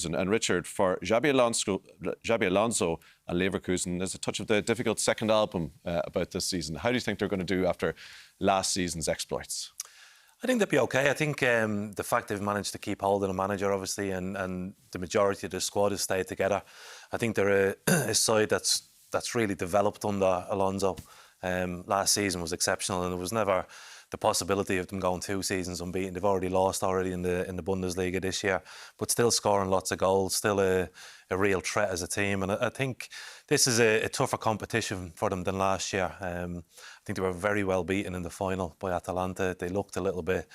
And Richard, for Xabi Alonso and Leverkusen, there's a touch of the difficult second album about this season. How do you think they're going to do after last season's exploits? I think they'll be okay. I think the fact they've managed to keep hold of the manager, obviously, and the majority of the squad has stayed together. I think they're a side that's really developed under Alonso. Last season was exceptional, and there was never the possibility of them going 2 seasons unbeaten. They've already lost in the Bundesliga this year, but still scoring lots of goals, still a real threat as a team. And I think this is a tougher competition for them than last year. I think they were very well beaten in the final by Atalanta. They looked a little bit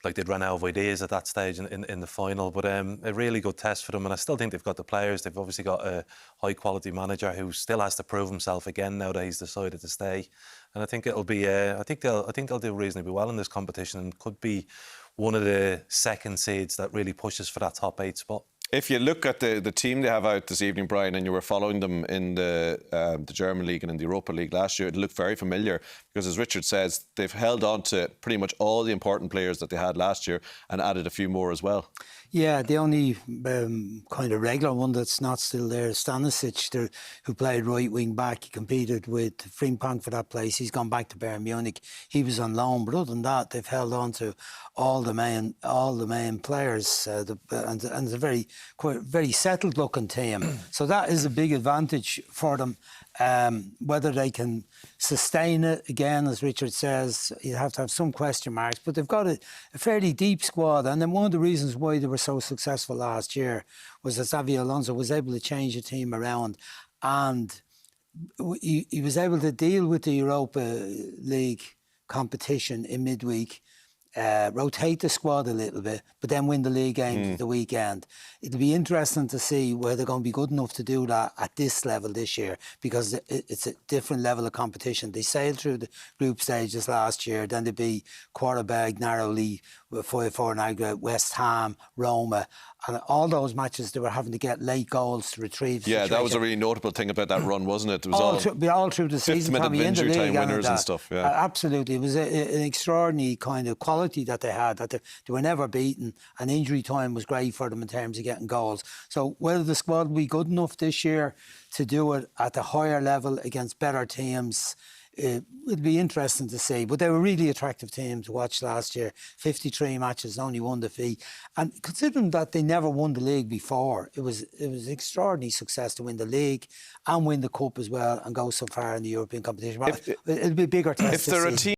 like they'd run out of ideas at that stage in the final, but a really good test for them. And I still think they've got the players. They've obviously got a high-quality manager who still has to prove himself again now that he's decided to stay. And I think it'll be. I think they'll do reasonably well in this competition, and could be one of the second seeds that really pushes for that top 8 spot. If you look at the team they have out this evening, Brian, and you were following them in the German League and in the Europa League last year, it looked very familiar because, as Richard says, they've held on to pretty much all the important players that they had last year and added a few more as well. Yeah, the only kind of regular one that's not still there is Stanisic, who played right wing back. He competed with Frimpong for that place. He's gone back to Bayern Munich. He was on loan, but other than that, they've held on to all the main players, and it's a very settled looking team. So that is a big advantage for them. Whether they can sustain it again, as Richard says, you have to have some question marks, but they've got a fairly deep squad. And then one of the reasons why they were so successful last year was that Xabi Alonso was able to change the team around, and he was able to deal with the Europa League competition in midweek, rotate the squad a little bit, but then win the league games at the weekend. It'll be interesting to see whether they're going to be good enough to do that at this level this year, because it's a different level of competition. They sailed through the group stages last year, then they beat Quarterback narrowly with 5-4 in aggregate, West Ham, Roma, and all those matches they were having to get late goals to retrieve. Yeah, that was a really notable thing about that run, wasn't it? It was all through the season, 5th minute injury time winners and stuff. Yeah, absolutely. It was an extraordinary kind of quality that they had, that they were never beaten, and injury time was great for them in terms of getting goals. So whether the squad will be good enough this year to do it at a higher level against better teams, it would be interesting to see. But they were a really attractive team to watch last year. 53 matches, only 1 defeat. And considering that they never won the league before, it was extraordinary success to win the league and win the cup as well and go so far in the European competition. It'll be a bigger test. If they're a team